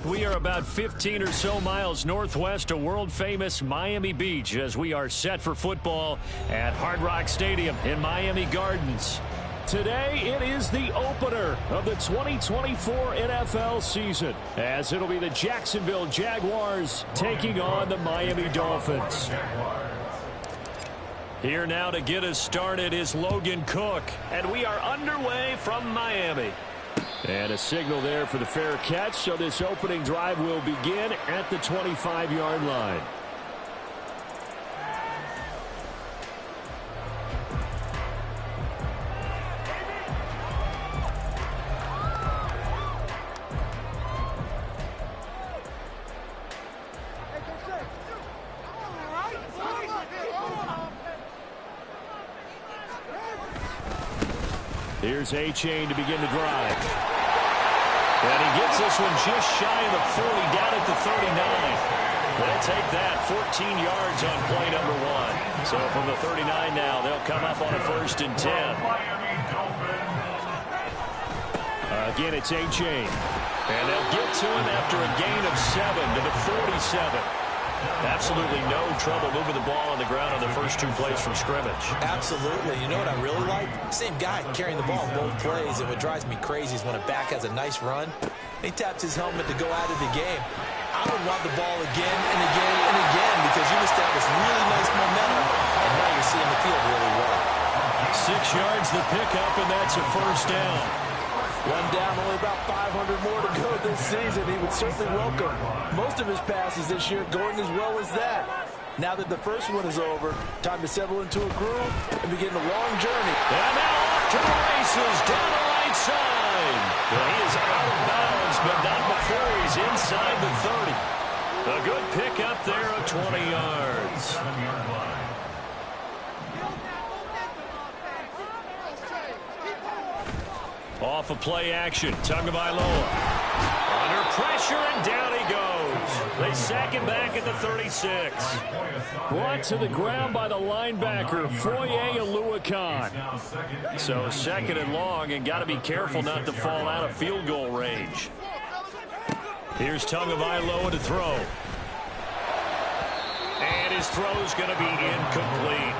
We are about 15 or so miles northwest of world-famous Miami Beach as we are set for football at Hard Rock Stadium in Miami Gardens. Today, it is the opener of the 2024 NFL season, as it'll be the Jacksonville Jaguars taking on the Miami Dolphins. Here now to get us started is Logan Cook, and we are underway from Miami. And a signal there for the fair catch, so this opening drive will begin at the 25-yard line. Here's A-Chain to begin the drive. And he gets this one just shy of the 40, down at the 39. They'll take that 14 yards on play number 1. So from the 39 now, they'll come up on a 1st and 10. Again, it's A-Chain. And they'll get to him after a gain of 7 to the 47. Absolutely no trouble moving the ball on the ground on the first 2 plays from scrimmage. Absolutely. You know what I really like? Same guy carrying the ball both plays, and what drives me crazy is when a back has a nice run, he taps his helmet to go out of the game. I would want the ball again and again and again because you established really nice momentum, and now you're seeing the field really well. 6 yards the pickup, and that's a 1st down. One down, only about 500 more to go this season. He would certainly welcome most of his passes this year going as well as that. Now that the first one is over, time to settle into a groove and begin the long journey. And now off to the races down the right side. Well, he is out of bounds, but not before he's inside the 30. A good pickup there of 20 yards. Off of play action, Tagovailoa. Under pressure, and down he goes. They sack him back at the 36. Brought to the ground by the linebacker, Foye Oluokun. So 2nd and long, and got to be careful not to fall out of field goal range. Here's Tagovailoa to throw. And his throw's going to be incomplete.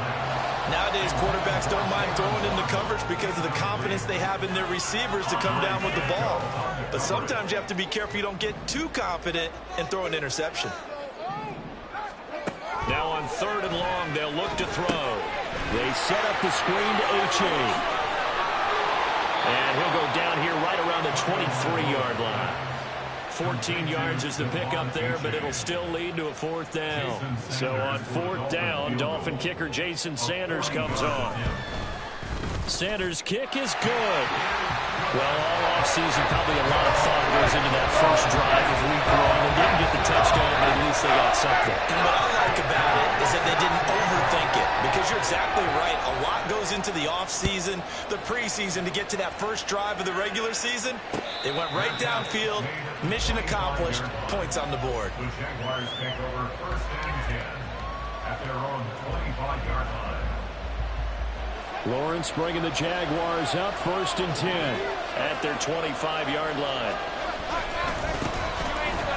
Nowadays, quarterbacks don't mind throwing into coverage because of the confidence they have in their receivers to come down with the ball. But sometimes you have to be careful you don't get too confident and throw an interception. Now on 3rd and long, they'll look to throw. They set up the screen to A-Chain. And he'll go down here right around the 23-yard line. 14 yards is the pickup there, but it'll still lead to a 4th down. So on 4th down, Dolphin kicker Jason Sanders comes on. Sanders' kick is good. Well, all offseason, probably a lot of thought goes into that first drive of week 1. They didn't get the touchdown, but at least they got something. And what I like about it is that they didn't overthink it, because you're exactly right. A lot goes into the offseason, the preseason, to get to that first drive of the regular season. They went right downfield, mission accomplished, points on the board. The Jaguars take over 1st and 10 at their own 25-yard line. Lawrence bringing the Jaguars up 1st and 10 at their 25-yard line.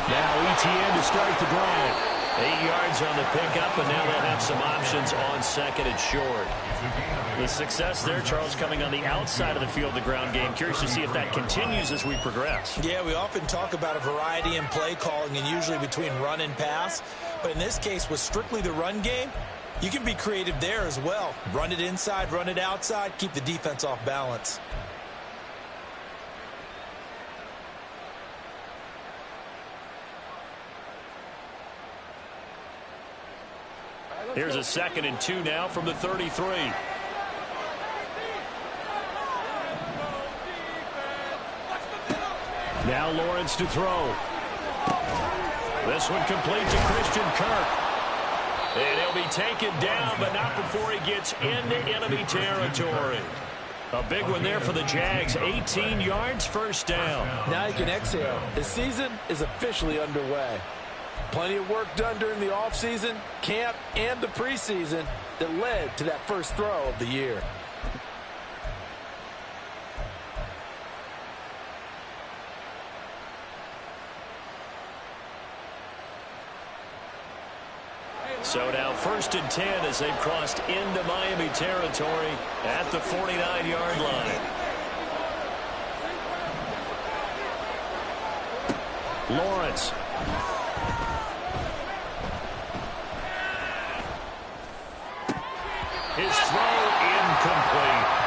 Now Etienne to start the drive. 8 yards on the pickup, and now they'll have some options on 2nd and short. The success there, Charles, coming on the outside of the field, the ground game. Curious to see if that continues as we progress. Yeah, we often talk about a variety in play calling and usually between run and pass. But in this case, with strictly the run game, you can be creative there as well. Run it inside, run it outside, keep the defense off balance. Here's a 2nd and 2 now from the 33. Now Lawrence to throw. This one complete to Christian Kirk. And he'll be taken down, but not before he gets into enemy territory. A big one there for the Jags. 18 yards, 1st down. Now you can exhale. The season is officially underway. Plenty of work done during the offseason, camp, and the preseason that led to that first throw of the year. So now 1st and 10 as they've crossed into Miami territory at the 49-yard line. Lawrence. His throw incomplete.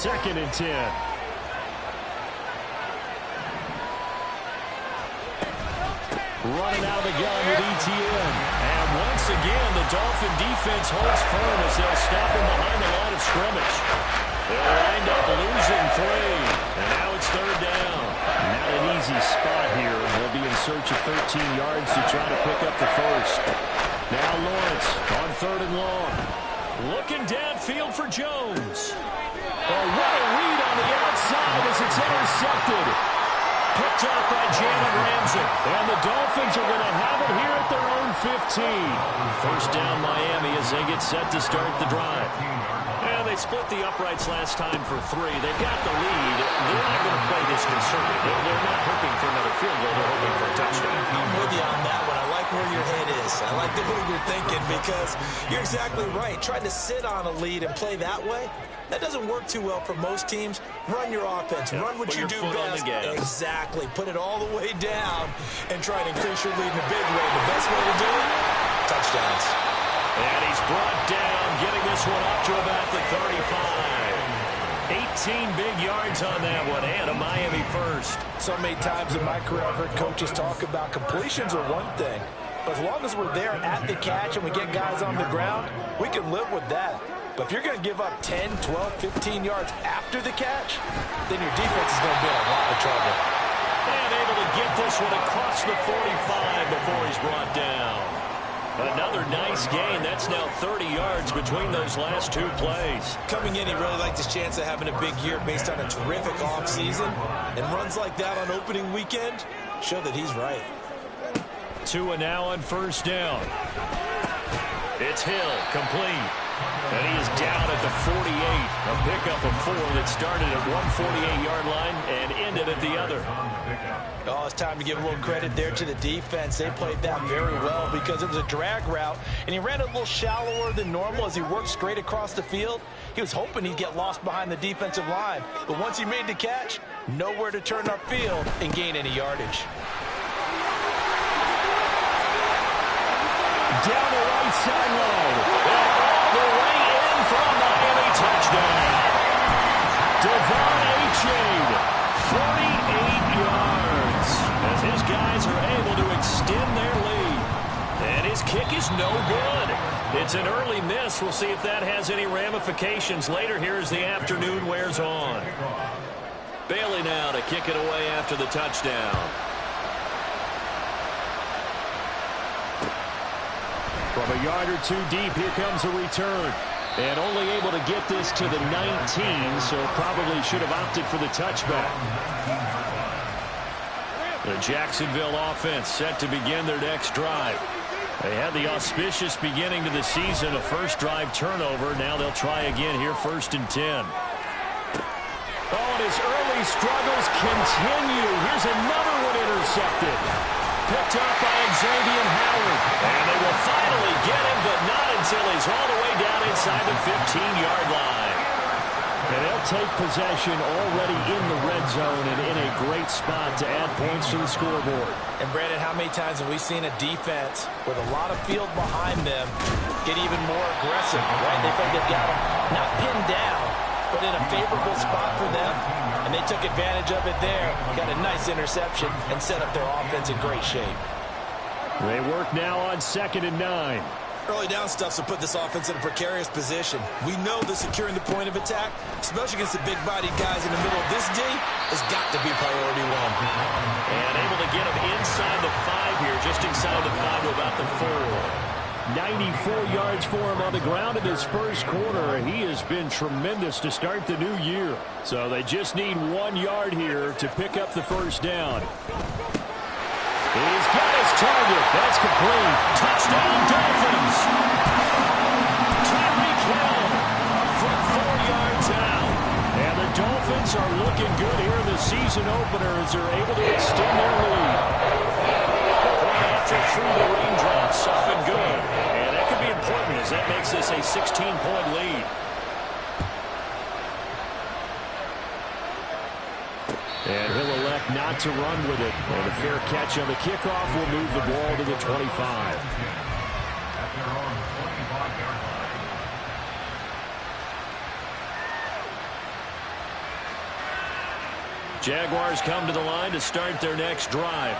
Second and 10. Running out of the gun with ETN. And once again, the Dolphin defense holds firm as they'll stop him behind the line of scrimmage. They'll wind up losing 3. And now it's 3rd down. Not an easy spot here. They'll be in search of 13 yards to try to pick up the first. Now Lawrence on 3rd and long. Looking downfield for Jones. Oh, what a read on the outside as it's intercepted. Picked up by Jalen Ramsey. And the Dolphins are going to have it here at their own 15. 1st down Miami as they get set to start the drive. And they split the uprights last time for 3. They've got the lead. They're not going to play this conservative. They're not hoping for another field goal. They're hoping for a touchdown. I'm with you on that one. I like where your head is. I like the way you're thinking because you're exactly right. Trying to sit on a lead and play that way, that doesn't work too well for most teams. Run your offense. Run what you do best. Exactly. Put it all the way down and try and increase your lead in a big way. The best way to do it, touchdowns. And he's brought down, getting this one up to about the 35. 18 big yards on that one, and a Miami first. So many times in my career, I've heard coaches talk about completions are one thing. But as long as we're there at the catch and we get guys on the ground, we can live with that. But if you're going to give up 10, 12, 15 yards after the catch, then your defense is going to be in a lot of trouble. And able to get this one across the 45 before he's brought down. Another nice gain. That's now 30 yards between those last 2 plays. Coming in, he really liked his chance of having a big year based on a terrific offseason. And runs like that on opening weekend show that he's right. Tua now on 1st down. It's Hill, complete. And he is down at the 48. A pickup of 4 that started at one 48-yard line and ended at the other. Oh, it's time to give a little credit there to the defense. They played that very well because it was a drag route, and he ran a little shallower than normal as he worked straight across the field. He was hoping he'd get lost behind the defensive line, but once he made the catch, nowhere to turn upfield and gain any yardage. Down the right sideline. All the way in for a Miami touchdown. Devon Achane, 48 yards. As his guys are able to extend their lead. And his kick is no good. It's an early miss. We'll see if that has any ramifications later here as the afternoon wears on. Bailey now to kick it away after the touchdown. From a yard or 2 deep, here comes a return. And only able to get this to the 19, so probably should have opted for the touchback. The Jacksonville offense set to begin their next drive. They had the auspicious beginning to the season, a first drive turnover. Now they'll try again here, 1st and 10. Oh, and his early struggles continue. Here's another one intercepted. Picked up by Xavier Howard. And they will finally get him, but not until he's all the way down inside the 15-yard line. And they'll take possession already in the red zone and in a great spot to add points to the scoreboard. And, Brandon, how many times have we seen a defense with a lot of field behind them get even more aggressive, right? They think they've got them not pinned down, but in a favorable spot for them. And they took advantage of it there, got a nice interception, and set up their offense in great shape. They work now on 2nd and 9. Early down stuffs will put this offense in a precarious position. We know that securing the point of attack, especially against the big-bodied guys in the middle of this D, has got to be priority 1. And able to get him inside the 5 here, just inside the 5 to about the 4. 94 yards for him on the ground in his first quarter. He has been tremendous to start the new year. So they just need 1 yard here to pick up the first down. He's got his target. That's complete. Touchdown, Dolphins. Tyreek Hill from 4 yards out. Jags are looking good here in the season opener as they're able to extend their lead. Point after through the raindrops, up and good. And that could be important as that makes this a 16-point lead. And he'll elect not to run with it. And a fair catch on the kickoff will move the ball to the 25. At their own 25-yard line. Jaguars come to the line to start their next drive.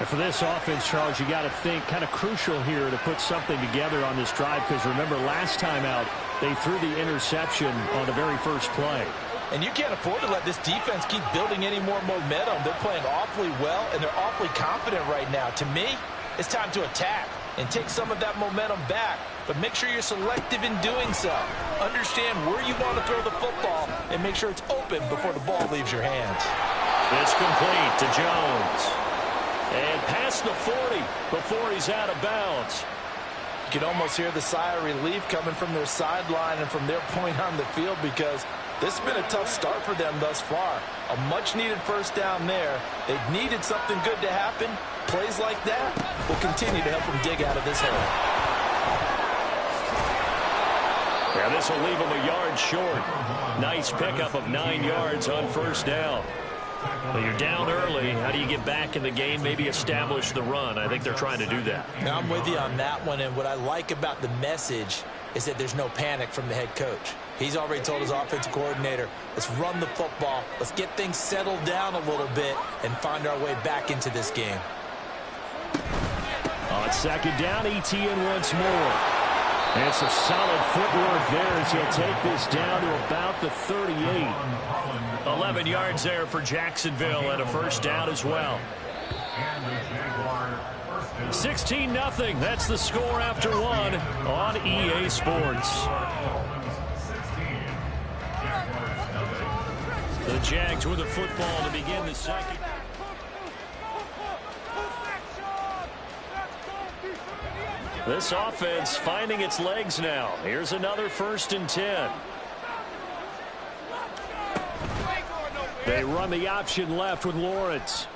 And for this offense, Charles, you got to think kind of crucial here to put something together on this drive, because remember last time out they threw the interception on the very first play. And you can't afford to let this defense keep building any more momentum. They're playing awfully well, and they're awfully confident right now. To me, it's time to attack and take some of that momentum back. But make sure you're selective in doing so. Understand where you want to throw the football and make sure it's open before the ball leaves your hands. It's complete to Jones. And past the 40 before he's out of bounds. You can almost hear the sigh of relief coming from their sideline and from their point on the field, because this has been a tough start for them thus far. A much-needed first down there. They've needed something good to happen. Plays like that will continue to help them dig out of this hole. Yeah, this will leave them a yard short. Nice pickup of 9 yards on first down. Well, you're down early. How do you get back in the game? Maybe establish the run. I think they're trying to do that. Now, I'm with you on that one, and what I like about the message is that there's no panic from the head coach. He's already told his offensive coordinator, let's run the football, let's get things settled down a little bit and find our way back into this game. On second down, Etienne once more. And some solid footwork there as he'll take this down to about the 38. 11 yards there for Jacksonville and a first down as well. 16-0. That's the score after one on EA Sports. The Jags with the football to begin the second. This offense finding its legs now. Here's another 1st and 10. They run the option left with Lawrence.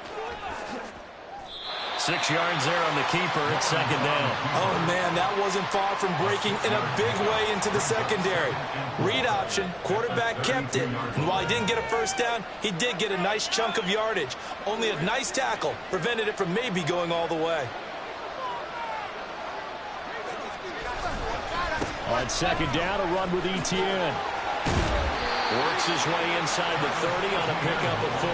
6 yards there on the keeper at second down. Oh, man, that wasn't far from breaking in a big way into the secondary. Read option, quarterback kept it, and while he didn't get a first down, he did get a nice chunk of yardage. Only a nice tackle prevented it from maybe going all the way. On second down, a run with Etienne. Works his way inside the 30 on a pickup of 4.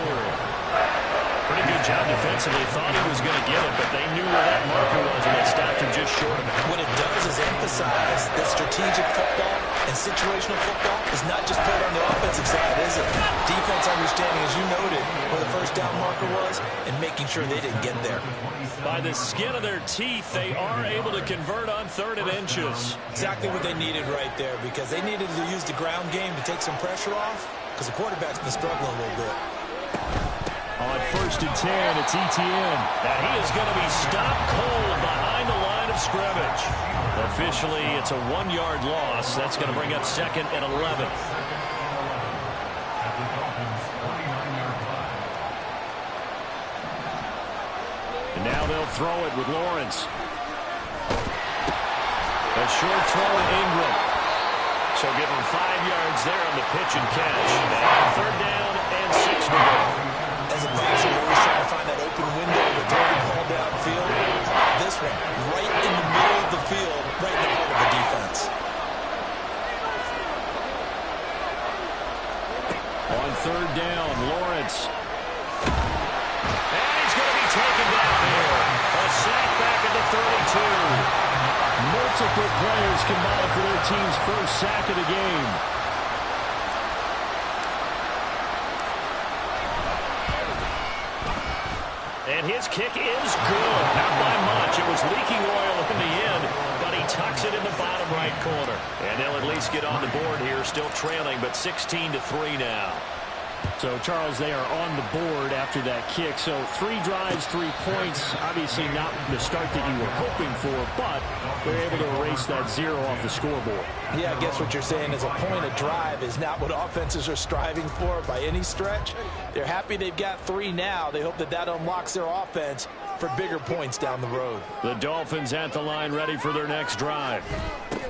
Pretty good job defensively. Thought he was going to get it, but they knew where that marker was, and they stopped him just short of it. What it does is emphasize that strategic football and situational football is not just played on the offensive side, is it? Defense understanding, as you noted, where the first down marker was and making sure they didn't get there. By the skin of their teeth, they are able to convert on 3rd and inches. Exactly what they needed right there, because they needed to use the ground game to take some pressure off, because the quarterback's been struggling a little bit. On 1st and 10, it's Etienne. And he is going to be stopped cold behind the line of scrimmage. Officially, it's a 1-yard loss. That's going to bring up 2nd and 11. And now they'll throw it with Lawrence. A short throw to Ingram. So give him 5 yards there on the pitch and catch. And 3rd down and 6 to go. As a passer, you're always trying to find that open window to throw the ball downfield. This one, right in the middle of the field, right in the heart of the defense. On 3rd down, Lawrence. And he's going to be taken down here. A sack back at the 32. Multiple players combined for their team's first sack of the game. And his kick is good. Not by much. It was leaking oil in the end, but he tucks it in the bottom right corner. And they'll at least get on the board here, still trailing, but 16-3 now. So, Charles, they are on the board after that kick. So 3 drives, 3 points. Obviously not the start that you were hoping for, but they're able to erase that 0 off the scoreboard. Yeah, I guess what you're saying is a point a drive is not what offenses are striving for by any stretch. They're happy they've got 3 now. They hope that that unlocks their offense for bigger points down the road. The Dolphins at the line ready for their next drive.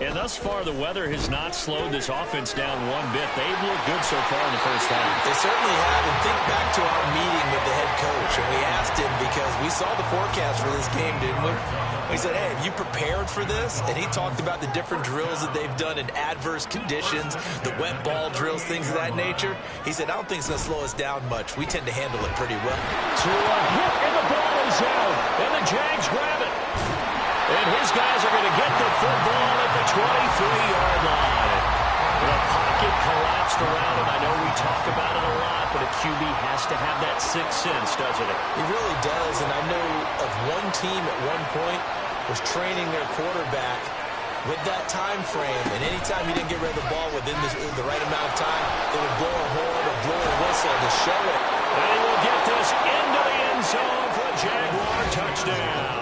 And thus far, the weather has not slowed this offense down one bit. They've looked good so far in the first half. They certainly have. And think back to our meeting with the head coach. And we asked him because we saw the forecast for this game, didn't we? We said, hey, have you prepared for this? And he talked about the different drills that they've done in adverse conditions, the wet ball drills, things of that nature. He said, I don't think it's going to slow us down much. We tend to handle it pretty well. To a hit, and the ball is out. And the Jags grab it. And his guys are going to get the football at the 23-yard line. The pocket collapsed around him. I know we talk about it a lot, but a QB has to have that sixth sense, doesn't it? He really does, and I know of one team at one point was training their quarterback with that time frame, and anytime he didn't get rid of the ball within the right amount of time, they would blow a horn or blow a whistle to show it. And he will get this into the end zone for a Jaguar touchdown.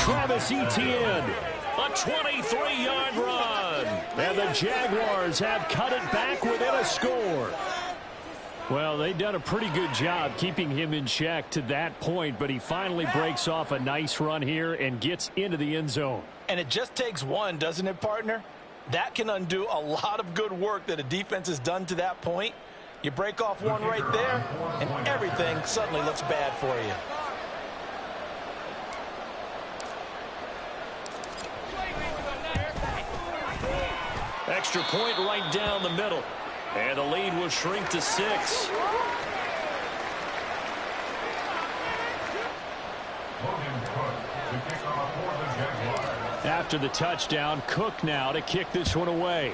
Travis Etienne, a 23-yard run. And the Jaguars have cut it back within a score. Well, they've done a pretty good job keeping him in check to that point, but he finally breaks off a nice run here and gets into the end zone. And it just takes one, doesn't it, partner? That can undo a lot of good work that a defense has done to that point. You break off one right there, and everything suddenly looks bad for you. Extra point right down the middle. And the lead will shrink to 6. After the touchdown, Cook now to kick this one away.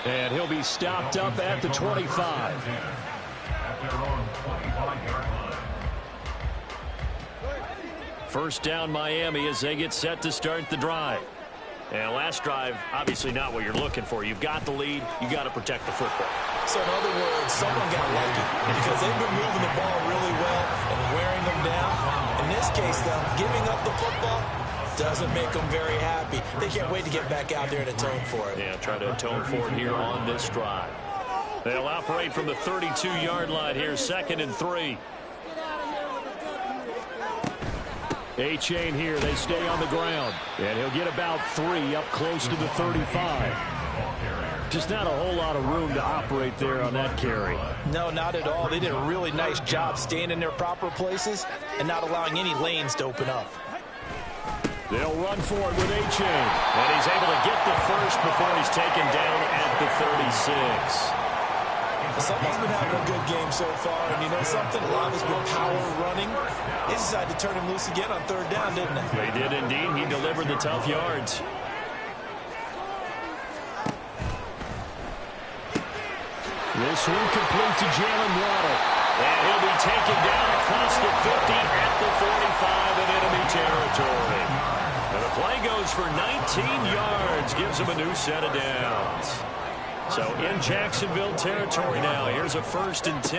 And he'll be stopped up at the 25. At their own 25-yard line. First down Miami as they get set to start the drive. And last drive, obviously not what you're looking for. You've got the lead. You got to protect the football. So in other words, someone got lucky because they've been moving the ball really well and wearing them down. In this case, though, giving up the football doesn't make them very happy. They can't wait to get back out there and atone for it. Yeah, try to atone for it here on this drive. They'll operate from the 32-yard line here, 2nd and 3. A-chain here. They stay on the ground. And he'll get about 3 up close to the 35. Just not a whole lot of room to operate there on that carry. No, not at all. They did a really nice job staying in their proper places and not allowing any lanes to open up. They'll run for it with A-chain. And he's able to get the first before he's taken down at the 36. Someone's been having a good game so far, and you know something? A lot of it's been power running. They decided to turn him loose again on 3rd down, didn't they? They did indeed. He delivered the tough yards. This one complete to Jalen Waddle. And he'll be taken down across the 50 at the 45 in enemy territory. And the play goes for 19 yards, gives him a new set of downs. So in Jacksonville territory now. Here's a 1st and 10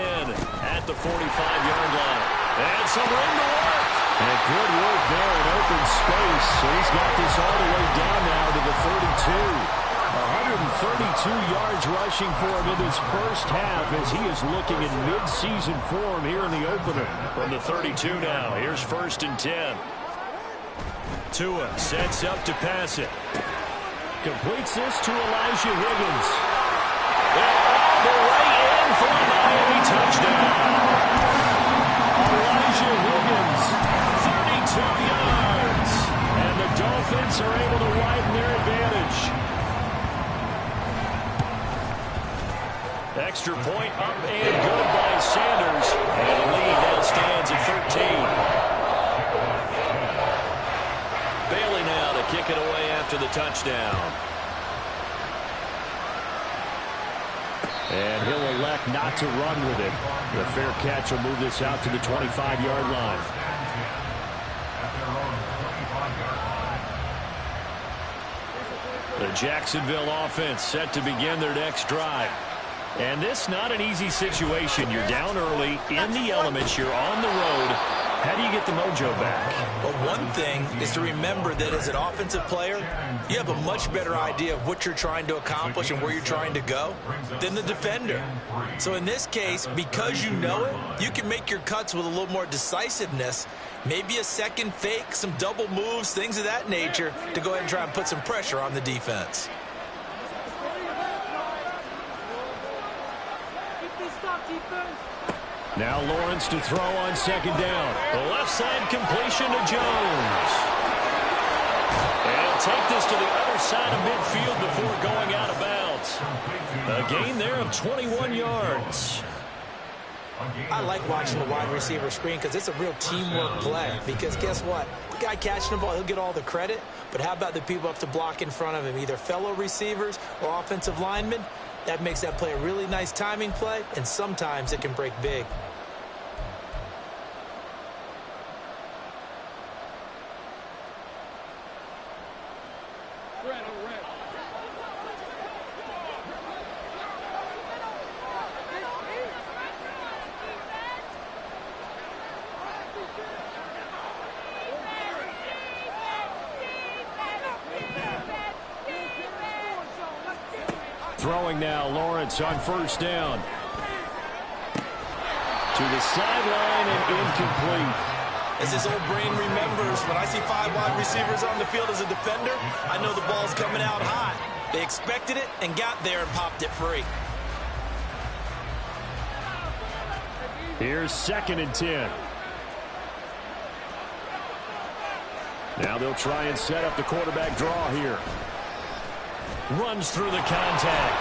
at the 45-yard line. And some room to work. And good work there in open space. So he's got this all the way down now to the 32. 132 yards rushing for him in this first half as he is looking in mid-season form here in the opener. From the 32 now. Here's 1st and 10. Tua sets up to pass it. Completes this to Elijah Higgins. All the way in for a Miami touchdown. Elijah Higgins, 32 yards. And the Dolphins are able to widen their advantage. Extra point up and good by Sanders. And the lead now stands at 13. Bailey now to kick it away after the touchdown. And he'll elect not to run with it. The fair catch will move this out to the 25-yard line. The Jacksonville offense set to begin their next drive. And this not an easy situation. You're down early, in the elements, you're on the road. How do you get the mojo back? Well, one thing is to remember that as an offensive player, you have a much better idea of what you're trying to accomplish and where you're trying to go than the defender. So in this case, because you know it, you can make your cuts with a little more decisiveness, maybe a second fake, some double moves, things of that nature, to go ahead and try and put some pressure on the defense. Now Lawrence to throw on second down. The left side completion to Jones. And he'll take this to the other side of midfield before going out of bounds. A gain there of 21 yards. I like watching the wide receiver screen because it's a real teamwork play. Because guess what? The guy catching the ball, he'll get all the credit. But how about the people up to block in front of him, either fellow receivers or offensive linemen? That makes that play a really nice timing play, and sometimes it can break big. Throwing now, Lawrence on first down. To the sideline and incomplete. As his old brain remembers, when I see 5 wide receivers on the field as a defender, I know the ball's coming out high. They expected it and got there and popped it free. Here's 2nd and 10. Now they'll try and set up the quarterback draw here. Runs through the contact.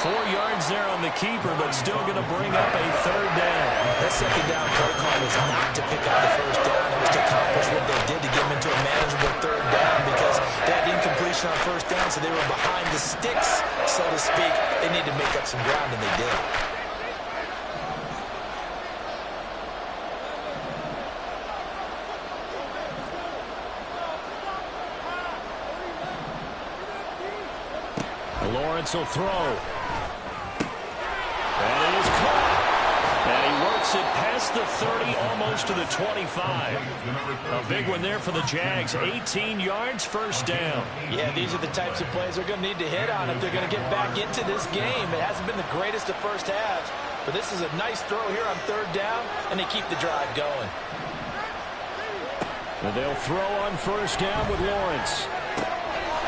4 yards there on the keeper, but still going to bring up a 3rd down. That second down play call was not to pick up the first down. It was to accomplish what they did to get him into a manageable 3rd down because they had incompletion on first down, so they were behind the sticks, so to speak. They needed to make up some ground, and they did. Lawrence will throw. And it is caught. And he works it past the 30, almost to the 25. A big one there for the Jags. 18 yards, first down. Yeah, these are the types of plays they're going to need to hit on if they're going to get back into this game. It hasn't been the greatest of first halves, but this is a nice throw here on 3rd down, and they keep the drive going. And they'll throw on first down with Lawrence.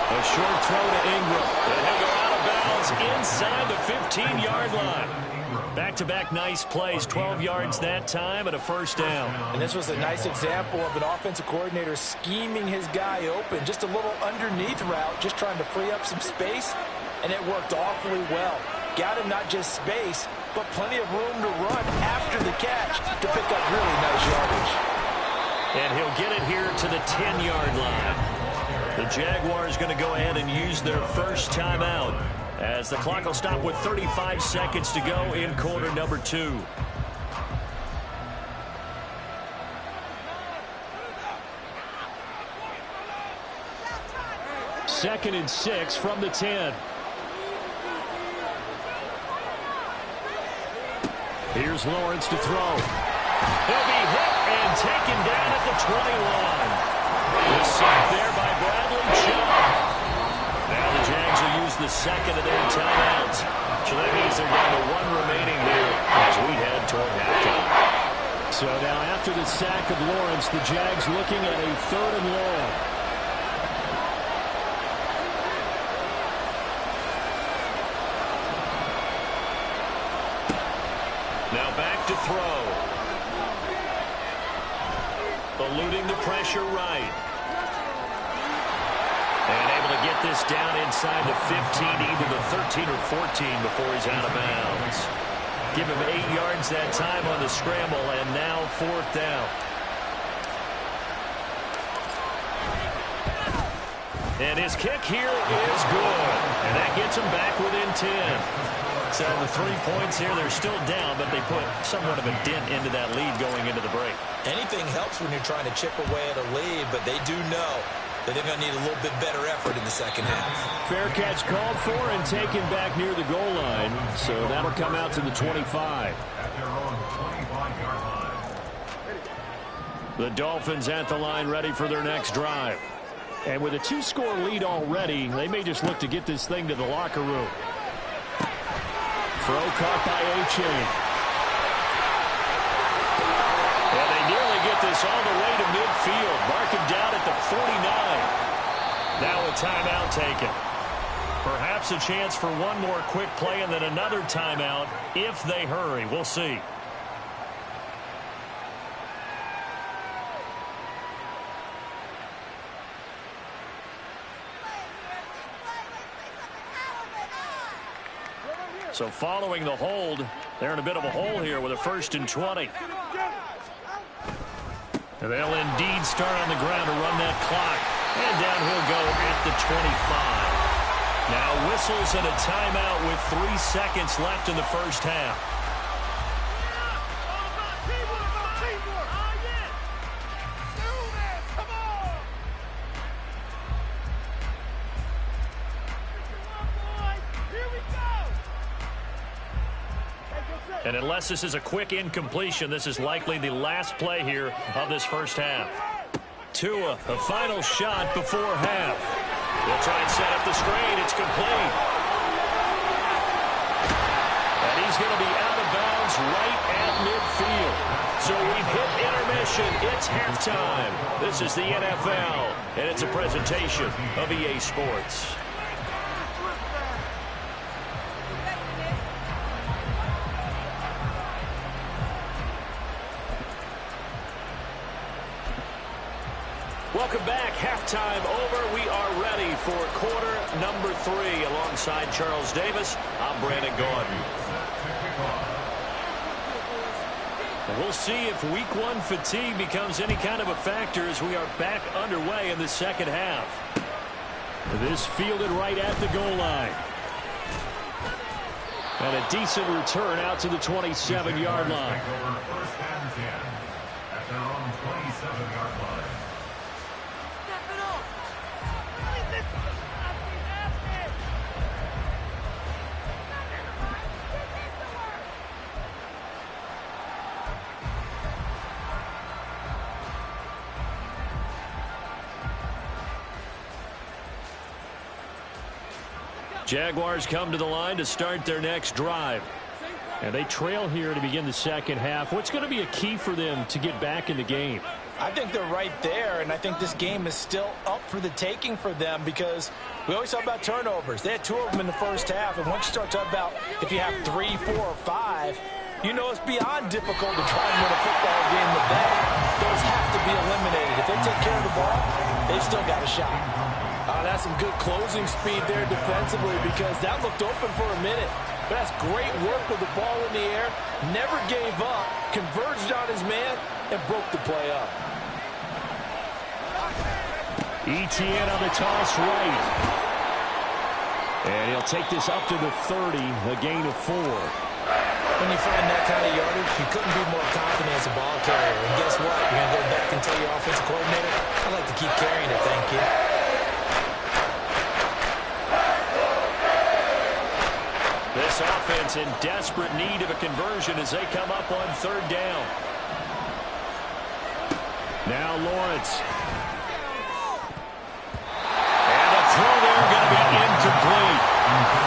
A short throw to Ingram. And he'll go out of bounds inside the 15-yard line. Back-to-back nice plays. 12 yards that time and a first down. And this was a nice example of an offensive coordinator scheming his guy open. Just a little underneath route, just trying to free up some space, and it worked awfully well. Got him not just space, but plenty of room to run after the catch to pick up really nice yardage. And he'll get it here to the 10-yard line. The Jaguars going to go ahead and use their first timeout as the clock will stop with 35 seconds to go in quarter number 2. Second and 6 from the 10. Here's Lawrence to throw. He'll be hit and taken down at the 21. The sack there by Bradley Chubb. Now the Jags will use the second of their timeouts. So that means they're down to 1 remaining here as we head toward halftime. So now after the sack of Lawrence, the Jags looking at a 3rd and long. Now back to throw. Eluding the pressure right. And able to get this down inside the 15, either the 13 or 14 before he's out of bounds. Give him 8 yards that time on the scramble, and now 4th down. And his kick here is good. And that gets him back within 10. So the 3 points here, they're still down, but they put somewhat of a dent into that lead going into the break. Anything helps when you're trying to chip away at a lead, but they do know that they're going to need a little bit better effort in the second half. Fair catch called for and taken back near the goal line. So that'll come out to the 25. At their own 25-yard line. The Dolphins at the line ready for their next drive. And with a 2-score lead already, they may just look to get this thing to the locker room. Throw caught by A-Chain. And they nearly get this all the way to midfield. Mark him down at the 49. Now a timeout taken. Perhaps a chance for one more quick play and then another timeout if they hurry. We'll see. So following the hold, they're in a bit of a hole here with a 1st and 20. And they'll indeed start on the ground to run that clock. And down he'll go at the 25. Now whistles and a timeout with 3 seconds left in the first half. And unless this is a quick incompletion, this is likely the last play here of this first half. Tua, a final shot before half. They'll try and set up the screen. It's complete. And he's going to be out of bounds right at midfield. So we've hit intermission. It's halftime. This is the NFL, and it's a presentation of EA Sports. Welcome back. Halftime over. We are ready for quarter number 3. Alongside Charles Davis, I'm Brandon Gordon. And we'll see if week 1 fatigue becomes any kind of a factor as we are back underway in the second half. This fielded right at the goal line. And a decent return out to the 27-yard line. First and 10 at their own 27-yard line. Jaguars come to the line to start their next drive. And they trail here to begin the second half. What's going to be a key for them to get back in the game? I think they're right there, and I think this game is still up for the taking for them because we always talk about turnovers. They had 2 of them in the first half, and once you start talking about if you have 3, 4, or 5, you know it's beyond difficult to try and win a football game with that. Those have to be eliminated. If they take care of the ball, they've still got a shot. That's some good closing speed there defensively because that looked open for a minute. But that's great work with the ball in the air. Never gave up, converged on his man, and broke the play up. Etienne on the toss right. And he'll take this up to the 30, a gain of 4. When you find that kind of yardage, you couldn't be more confident as a ball carrier. And guess what? You're going to go back and tell your offensive coordinator, I'd like to keep carrying it, thank you. This offense in desperate need of a conversion as they come up on 3rd down. Now Lawrence. And a throw there going to be incomplete.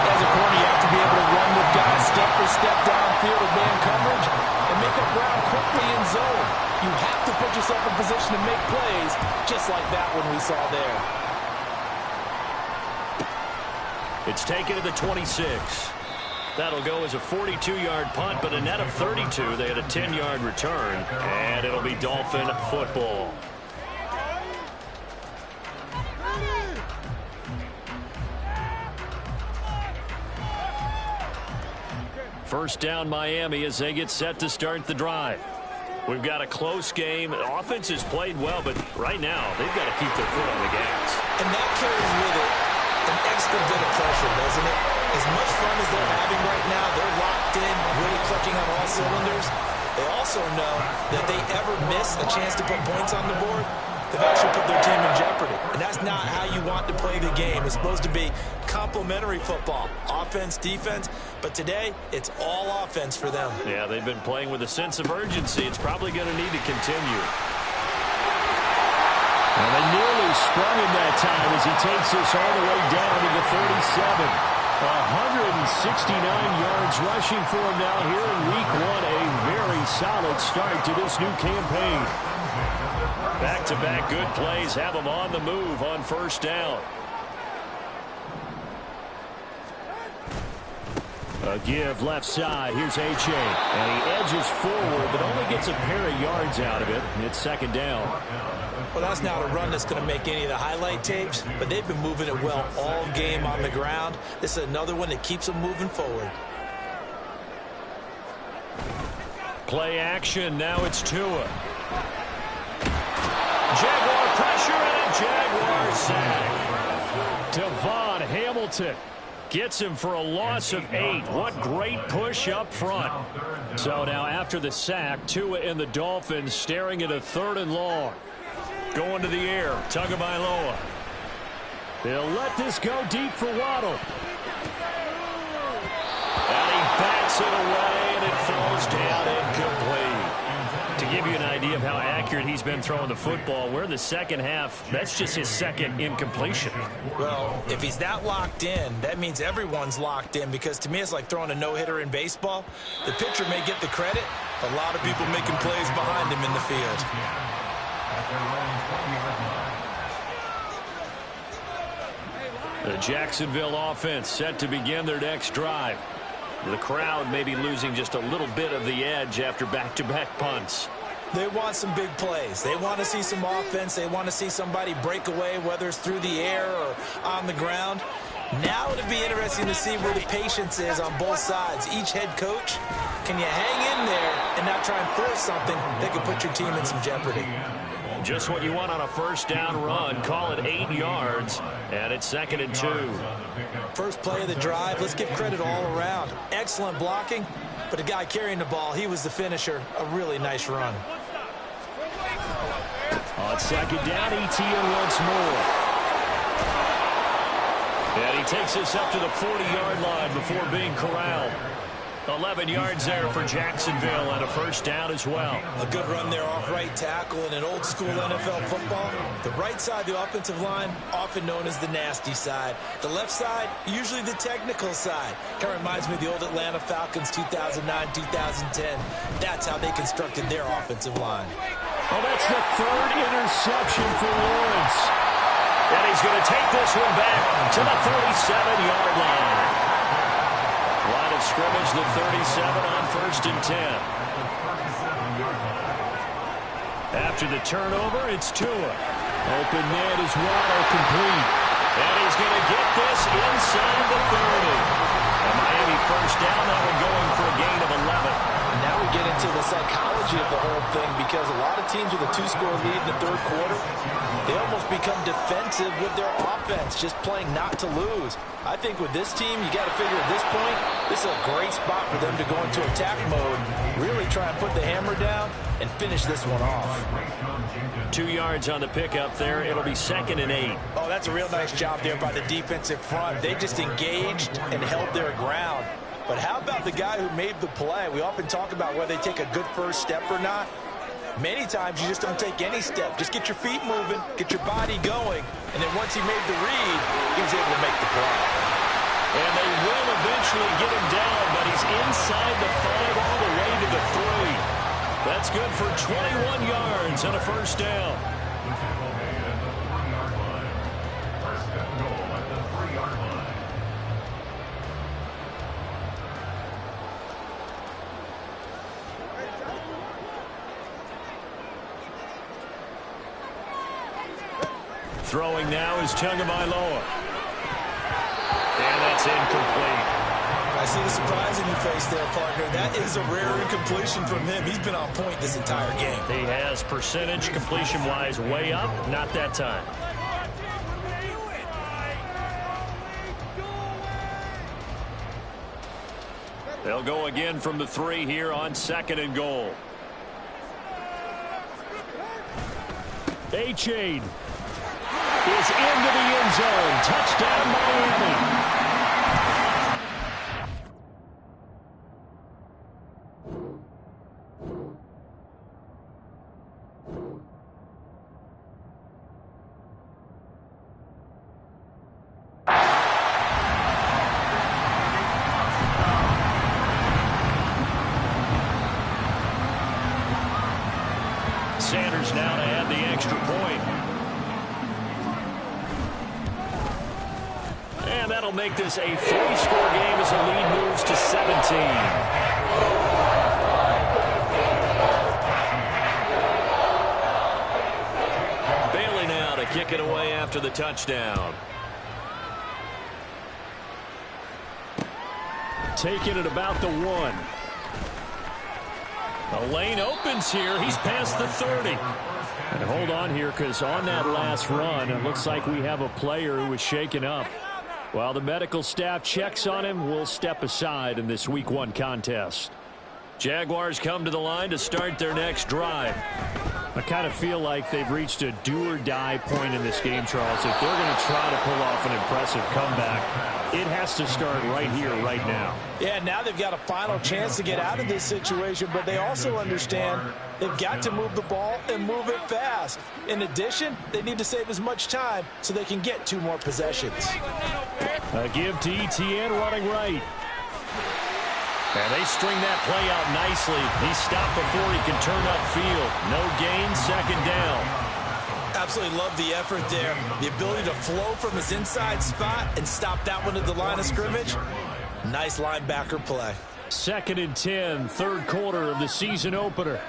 As a corner, you have to be able to run with guys step for step downfield with man coverage and make up ground quickly in zone. You have to put yourself in position to make plays just like that one we saw there. It's taken to the 26. That'll go as a 42-yard punt, but a net of 32. They had a 10-yard return, and it'll be Dolphin football. First down Miami as they get set to start the drive. We've got a close game. The offense has played well, but right now they've got to keep their foot on the gas. And that carries with it an extra bit of pressure, doesn't it? As much fun as they're having right now, they're locked in, really clicking on all cylinders. They also know that they ever miss a chance to put points on the board, they've actually put their team in jeopardy. And that's not how you want to play the game. It's supposed to be complementary football, offense, defense. But today, it's all offense for them. Yeah, they've been playing with a sense of urgency. It's probably going to need to continue. And they nearly sprung him that time as he takes this all the way down to the 37. 169 yards rushing for him now here in week 1. A very solid start to this new campaign. Back-to-back good plays have him on the move on first down. A give left side. Here's H.A. And he edges forward, but only gets a pair of yards out of it. It's second down. Well, that's not a run that's going to make any of the highlight tapes, but they've been moving it well all game on the ground. This is another one that keeps them moving forward. Play action. Now it's Tua. Jaguar pressure and a Jaguar sack. Devon Hamilton gets him for a loss of 8. What great push up front. So now after the sack, Tua and the Dolphins staring at a 3rd and long. Going to the air, Tagovailoa. They'll let this go deep for Waddle. And he bats it away, and it falls down incomplete. To give you an idea of how accurate he's been throwing the football, we're in the second half. That's just his second incompletion. Well, if he's that locked in, that means everyone's locked in, because to me it's like throwing a no-hitter in baseball. The pitcher may get the credit, a lot of people making plays behind him in the field. The Jacksonville offense set to begin their next drive. The crowd may be losing just a little bit of the edge after back-to-back punts. They want some big plays. They want to see some offense. They want to see somebody break away, whether it's through the air or on the ground. Now it'll be interesting to see where the patience is on both sides. Each head coach, can you hang in there and not try and force something that could put your team in some jeopardy? Just what you want on a first down run. Call it 8 yards, and it's 2nd and 2. First play of the drive, let's give credit all around. Excellent blocking, but the guy carrying the ball, he was the finisher. A really nice run. On 2nd down, ETN once more. And he takes this up to the 40-yard line before being corralled. 11 yards there for Jacksonville and a first down as well. A good run there off right tackle in an old-school NFL football. The right side, the offensive line, often known as the nasty side. The left side, usually the technical side. Kind of reminds me of the old Atlanta Falcons 2009-2010. That's how they constructed their offensive line. Oh, that's the 3rd interception for Lawrence. And he's going to take this one back to the 47-yard line. Line of scrimmage, the 37 on 1st and 10. After the turnover, it's Tua. Open man is Waddle, complete. And he's going to get this inside the 30. And Miami first down, that one going for a gain of 11. And now we get into the psychology of the whole thing, because a lot of teams with a 2-score lead in the 3rd quarter, they almost become defensive with their offense, just playing not to lose. I think with this team, you got to figure at this point, this is a great spot for them to go into attack mode, really try and put the hammer down and finish this one off. 2 yards on the pickup there. It'll be 2nd and 8. Oh, that's a real nice job there by the defensive front. They just engaged and held their ground. But how about the guy who made the play? We often talk about whether they take a good first step or not. Many times you just don't take any step. Just get your feet moving, get your body going, and then once he made the read, he was able to make the play. And they will eventually get him down, but he's inside the 5 all the way to the 3. That's good for 21 yards and a first down. Throwing now is Tagovailoa. And that's incomplete. I see the surprise in your face there, partner. That is a rare incompletion from him. He's been on point this entire game. He has percentage completion-wise way up. Not that time. They'll go again from the 3 here on 2nd and goal. Achane is into the end zone. Touchdown, Miami. Sanders now to add the extra point. And that'll make this a 3-score game as the lead moves to 17. Bailey now to kick it away after the touchdown. Taking it about the 1. The lane opens here. He's past the 30. And hold on here, because on that last run, it looks like we have a player who was shaken up. While the medical staff checks on him, we'll step aside in this Week 1 contest. Jaguars come to the line to start their next drive. I kind of feel like they've reached a do-or-die point in this game, Charles. If they're going to try to pull off an impressive comeback, it has to start right here, right now. Yeah, now they've got a final chance to get out of this situation, but they also understand they've got to move the ball and move it fast. In addition, they need to save as much time so they can get 2 more possessions. A give to Etienne running right. And they string that play out nicely. He stopped before he can turn upfield. No gain, 2nd down. Absolutely love the effort there. The ability to flow from his inside spot and stop that one at the line of scrimmage. Nice linebacker play. 2nd and 10, 3rd quarter of the season opener.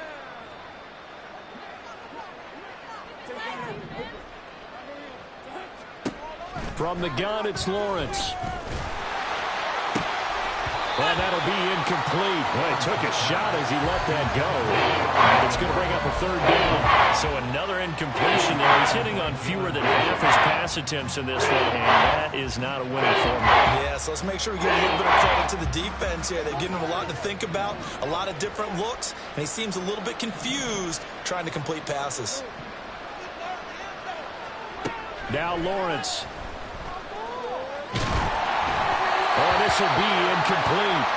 From the gun, it's Lawrence. Well, that'll be incomplete. Well, he took a shot as he let that go. It's going to bring up a 3rd down. So another incompletion there. He's hitting on fewer than half his pass attempts in this one, and that is not a winning formula. Yeah, so let's make sure we give a little bit of credit to the defense here. They've given him a lot to think about, a lot of different looks, and he seems a little bit confused trying to complete passes. Now Lawrence. Oh, this will be incomplete.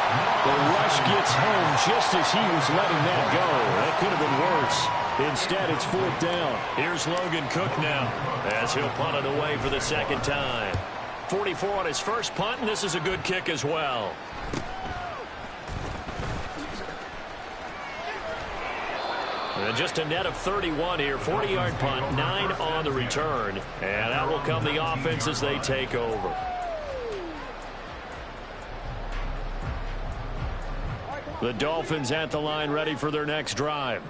The rush gets home just as he was letting that go. That could have been worse. Instead, it's 4th down. Here's Logan Cook now as he'll punt it away for the 2nd time. 44 on his first punt, and this is a good kick as well. And just a net of 31 here. 40-yard punt, 9 on the return. And out will come the offense as they take over. The Dolphins at the line, ready for their next drive.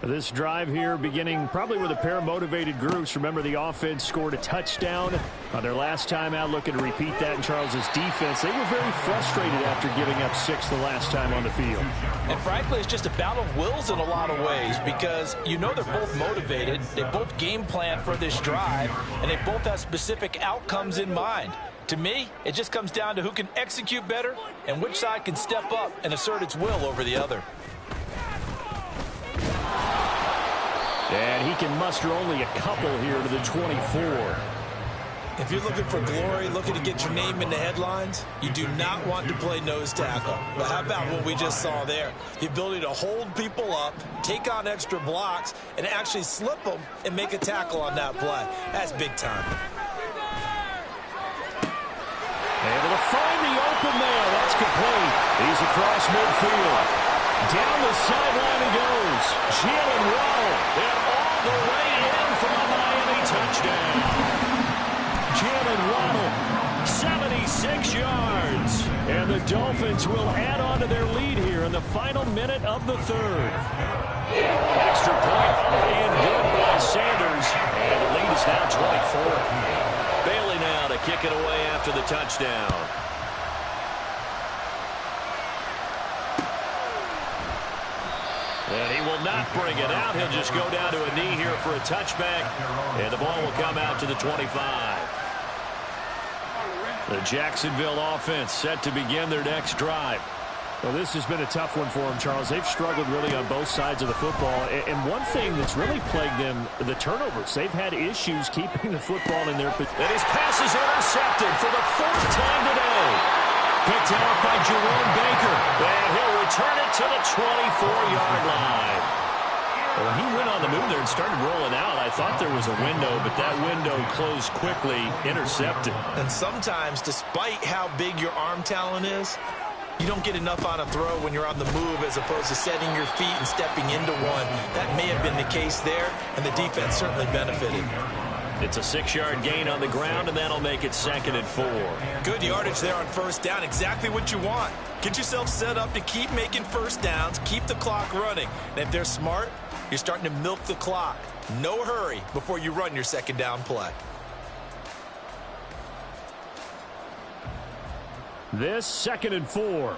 This drive here beginning probably with a pair of motivated groups. Remember, the offense scored a touchdown on their last time out, looking to repeat that in Charles's defense. They were very frustrated after giving up 6 the last time on the field. And frankly, it's just a battle of wills in a lot of ways, because you know they're both motivated. They both game plan for this drive, and they both have specific outcomes in mind. To me, it just comes down to who can execute better and which side can step up and assert its will over the other. And he can muster only a couple here to the 24. If you're looking for glory, looking to get your name in the headlines, you do not want to play nose tackle. But how about what we just saw there? The ability to hold people up, take on extra blocks, and actually slip them and make a tackle on that play. That's big time. Able to find the open man. That's complete. He's across midfield. Down the sideline he goes. Jalen Waddle. And all the way in for a Miami touchdown. Jalen Waddle, 76 yards. And the Dolphins will add on to their lead here in the final minute of the 3rd. Extra point and good by Sanders. And the lead is now 24. Bailey now to kick it away after the touchdown. And he will not bring it out. He'll just go down to a knee here for a touchback. And the ball will come out to the 25. The Jacksonville offense set to begin their next drive. Well, this has been a tough one for them, Charles. They've struggled really on both sides of the football. And one thing that's really plagued them, the turnovers. They've had issues keeping the football in their position. And his pass is intercepted for the 4th time today. Picked out by Jerome Baker. And he'll return it to the 24-yard line. Well, he went on the move there and started rolling out. I thought there was a window, but that window closed quickly, intercepted. And sometimes, despite how big your arm talent is, you don't get enough on a throw when you're on the move as opposed to setting your feet and stepping into one. That may have been the case there, and the defense certainly benefited. It's a 6-yard gain on the ground, and that'll make it 2nd and 4. Good yardage there on 1st down. Exactly what you want. Get yourself set up to keep making 1st downs, keep the clock running. And if they're smart, you're starting to milk the clock. No hurry before you run your 2nd down play. This 2nd and 4.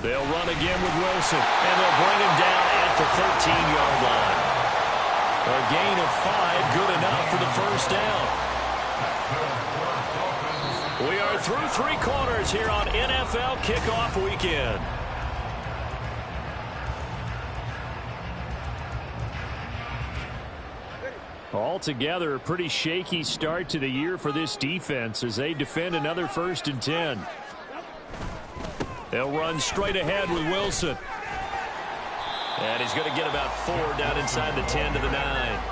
They'll run again with Wilson, and they'll bring him down at the 13-yard line. A gain of 5, good enough for the 1st down. We are through 3 quarters here on NFL Kickoff Weekend. Altogether, a pretty shaky start to the year for this defense as they defend another 1st and 10. They'll run straight ahead with Wilson. And he's going to get about 4 down inside the 10 to the 9.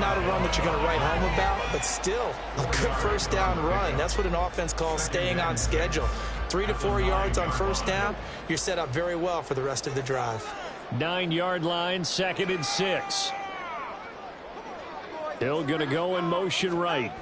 Not a run that you're going to write home about, but still a good 1st down run. That's what an offense calls staying on schedule. 3 to 4 yards on 1st down, you're set up very well for the rest of the drive. 9-yard line, 2nd and 6. Hill going to go in motion right.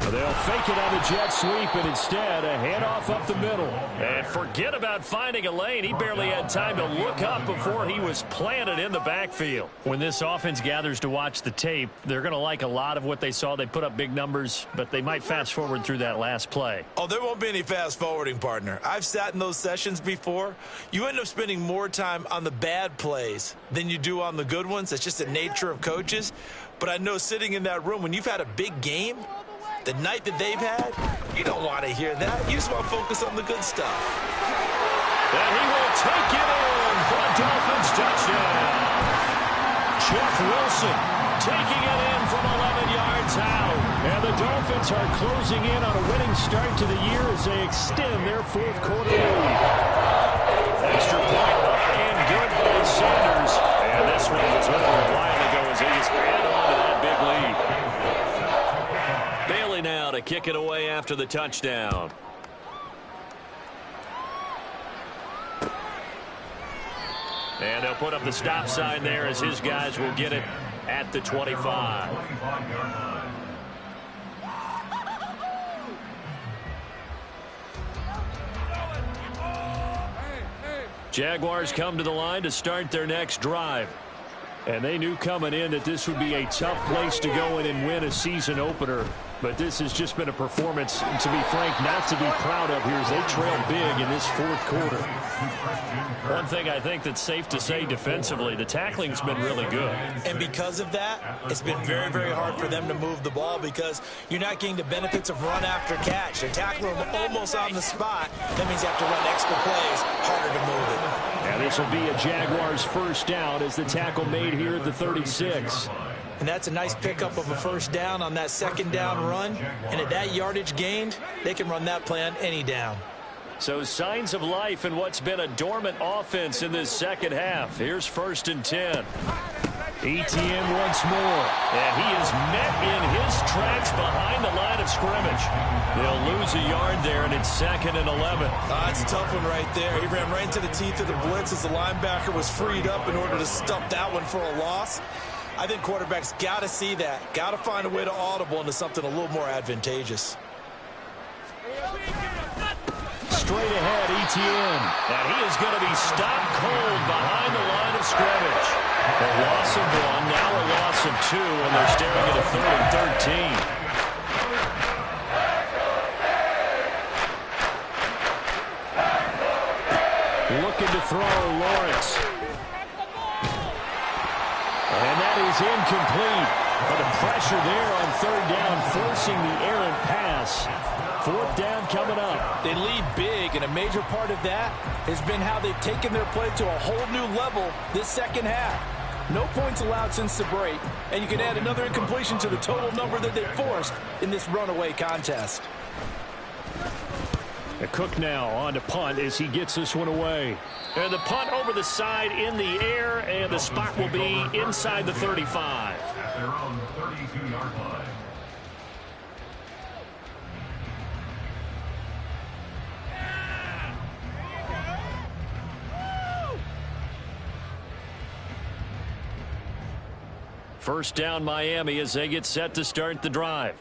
They'll fake it on the jet sweep, and instead a handoff up the middle. And forget about finding a lane. He barely had time to look up before he was planted in the backfield. When this offense gathers to watch the tape, they're going to like a lot of what they saw. They put up big numbers, but they might fast forward through that last play. Oh, there won't be any fast forwarding, partner. I've sat in those sessions before. You end up spending more time on the bad plays than you do on the good ones. That's just the nature of coaches. But I know sitting in that room, when you've had a big game, the night that they've had, you don't want to hear that. You just want to focus on the good stuff. And he will take it in for a Dolphins touchdown. Jeff Wilson taking it in from 11 yards out. And the Dolphins are closing in on a winning start to the year as they extend their 4th quarter lead. Extra point up and good by Sanders. And this one was over a while ago as he just ran on to that big lead. Bailey now to kick it away after the touchdown. And they'll put up the stop sign there as his guys will get it at the 25. Jaguars come to the line to start their next drive. And they knew coming in that this would be a tough place to go in and win a season opener. But this has just been a performance, to be frank, not to be proud of here as they trail big in this 4th quarter. One thing I think that's safe to say defensively, the tackling's been really good. And because of that, it's been very, very hard for them to move the ball because you're not getting the benefits of run after catch. They're tackling them almost on the spot. That means you have to run extra plays, harder to move it. And this will be a Jaguars 1st down as the tackle made here at the 36. And that's a nice pickup of a 1st down on that 2nd down run. And at that yardage gained, they can run that play on any down. So signs of life in what's been a dormant offense in this 2nd half. Here's 1st and 10. Etienne once more. And he is met in his tracks behind the line of scrimmage. They'll lose a yard there, and it's 2nd and 11. That's a tough one right there. He ran right into the teeth of the blitz as the linebacker was freed up in order to stop that one for a loss. I think quarterbacks got to see that. Got to find a way to audible into something a little more advantageous. Straight ahead, Etienne. And he is going to be stopped cold behind the line of scrimmage. A loss of 1, now a loss of 2, and they're staring at a 3rd and 13. Looking to throw, Lawrence. And that is incomplete. But the pressure there on third down, forcing the errant pass. Fourth down coming up. They lead big, and a major part of that has been how they've taken their play to a whole new level this second half. No points allowed since the break, and you can add another incompletion to the total number that they forced in this runaway contest. Cook now on to punt as he gets this one away. And the punt over the side in the air, and the spot will be inside the 35. At their own 32-yard line. First down Miami as they get set to start the drive.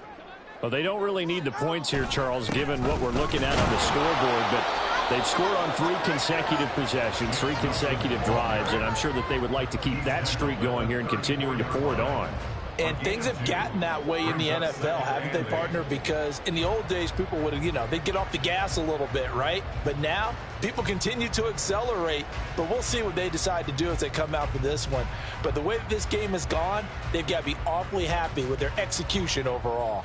Well, they don't really need the points here, Charles, given what we're looking at on the scoreboard, but they've scored on 3 consecutive possessions, 3 consecutive drives, and I'm sure that they would like to keep that streak going here and continuing to pour it on. And things have gotten that way in the NFL, haven't they, partner? Because in the old days, people would, they'd get off the gas a little bit, right? But now, people continue to accelerate. But we'll see what they decide to do as they come out for this one. But the way that this game has gone, they've got to be awfully happy with their execution overall.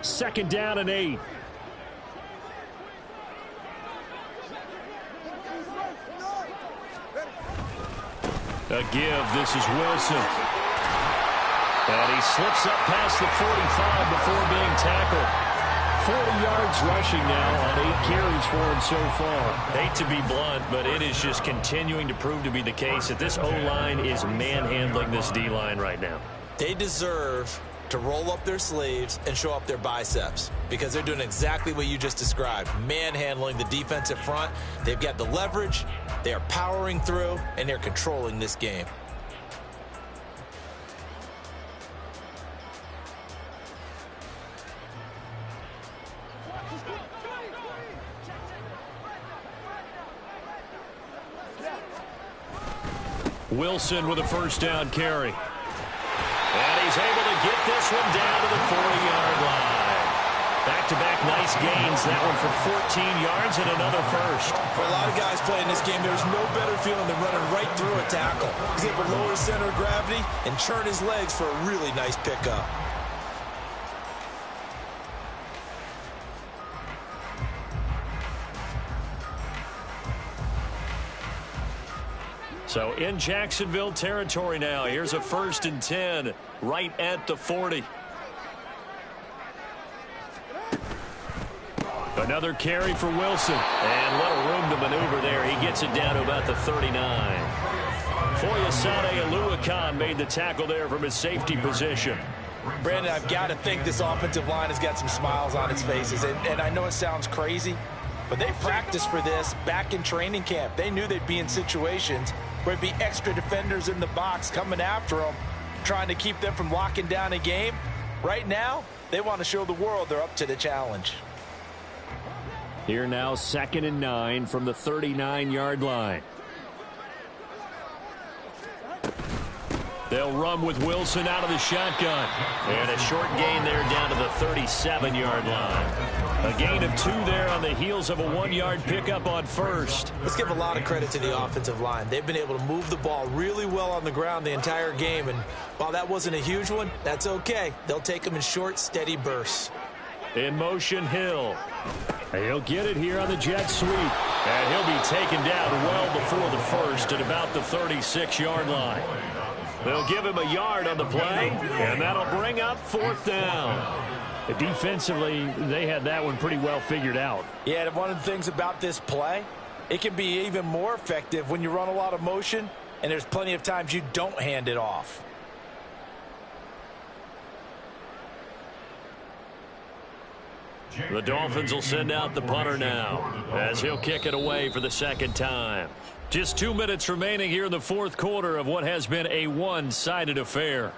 Second down and 8. A give. This is Wilson. And he slips up past the 45 before being tackled. 40 yards rushing now on 8 carries for him so far. Hate to be blunt, but it is just continuing to prove to be the case that this O-line is manhandling this D-line right now. They deserve to roll up their sleeves and show up their biceps because they're doing exactly what you just described, manhandling the defensive front. They've got the leverage, they are powering through, and they're controlling this game. Wilson with a first down carry. And he's able to get this one down to the 40-yard line. Back-to-back nice gains. That one for 14 yards and another first. For a lot of guys playing this game, there's no better feeling than running right through a tackle. He's able to lower his center of gravity and churn his legs for a really nice pickup. So in Jacksonville territory now. Here's a 1st and 10 right at the 40. Another carry for Wilson. And little room to maneuver there. He gets it down to about the 39. Foyesade Oluokun made the tackle there from his safety position. Brandon, I've got to think this offensive line has got some smiles on its faces. And I know it sounds crazy, but they practiced for this back in training camp. They knew they'd be in situations where it'd be extra defenders in the box coming after them, trying to keep them from locking down a game. Right now, they want to show the world they're up to the challenge. Here now, 2nd and 9 from the 39-yard line. They'll run with Wilson out of the shotgun. And a short gain there down to the 37-yard line. A gain of 2 there on the heels of a 1-yard pickup on first. Let's give a lot of credit to the offensive line. They've been able to move the ball really well on the ground the entire game. And while that wasn't a huge one, that's okay. They'll take them in short, steady bursts. In motion, Hill. He'll get it here on the jet sweep. And he'll be taken down well before the first at about the 36-yard line. They'll give him a yard on the play, and that'll bring up 4th down. Defensively, they had that one pretty well figured out. Yeah, and one of the things about this play, it can be even more effective when you run a lot of motion, and there's plenty of times you don't hand it off. The Dolphins will send out the punter now as he'll kick it away for the 2nd time. Just 2 minutes remaining here in the 4th quarter of what has been a one-sided affair.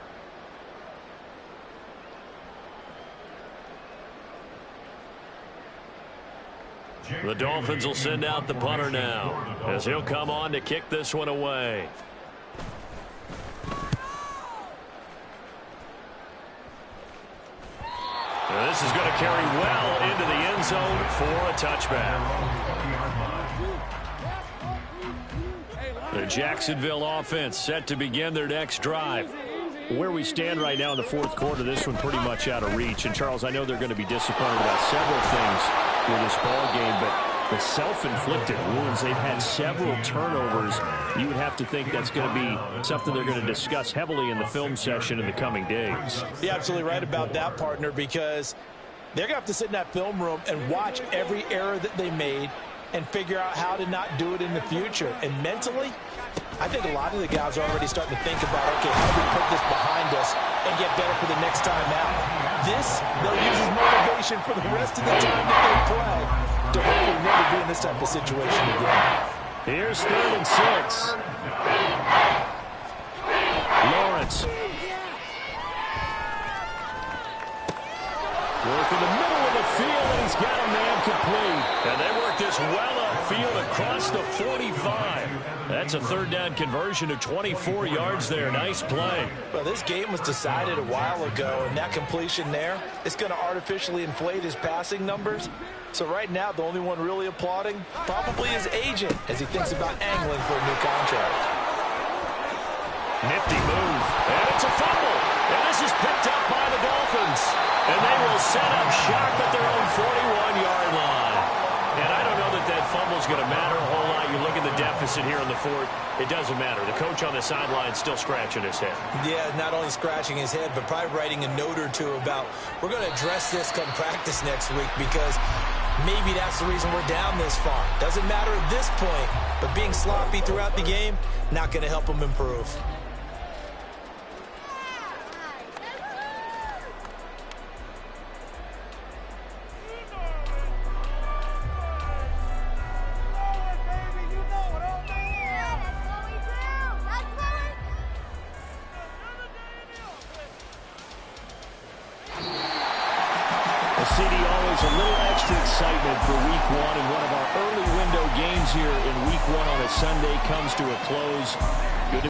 The Dolphins will send out the punter now as he'll come on to kick this one away. And this is going to carry well into the end zone for a touchback. The Jacksonville offense set to begin their next drive. Where we stand right now in the fourth quarter, this one pretty much out of reach. And, Charles, I know they're going to be disappointed about several things with this ball game, but the self-inflicted wounds, they've had several turnovers. You would have to think that's going to be something they're going to discuss heavily in the film session in the coming days. You're absolutely right about that, partner, because they're going to have to sit in that film room and watch every error that they made and figure out how to not do it in the future. And mentally, I think a lot of the guys are already starting to think about, okay, how do we put this behind us and get better for the next time out? This, they'll use as motivation for the rest of the time that they play to hopefully never be in this type of situation again. Here's 3rd and 6. Lawrence. Work in the middle of the field, and he's got a man complete. And they work this well upfield across the 45. That's a 3rd down conversion of 24 yards there. Nice play. Well, this game was decided a while ago, and that completion there is going to artificially inflate his passing numbers. So right now, the only one really applauding probably his agent as he thinks about angling for a new contract. Nifty move. And it's a fumble. And this is picked up by the Dolphins. And they will set up shop at their own 41-yard line. And I don't know that that fumble is going to matter a whole lot. You look at the deficit here in the 4th. It doesn't matter. The coach on the sideline still scratching his head. Yeah, not only scratching his head, but probably writing a note or two about, we're going to address this come practice next week, because maybe that's the reason we're down this far. Doesn't matter at this point, but being sloppy throughout the game, not going to help him improve. CD, always a little extra excitement for week 1, and one of our early window games here in week 1 on a Sunday comes to a close. Good to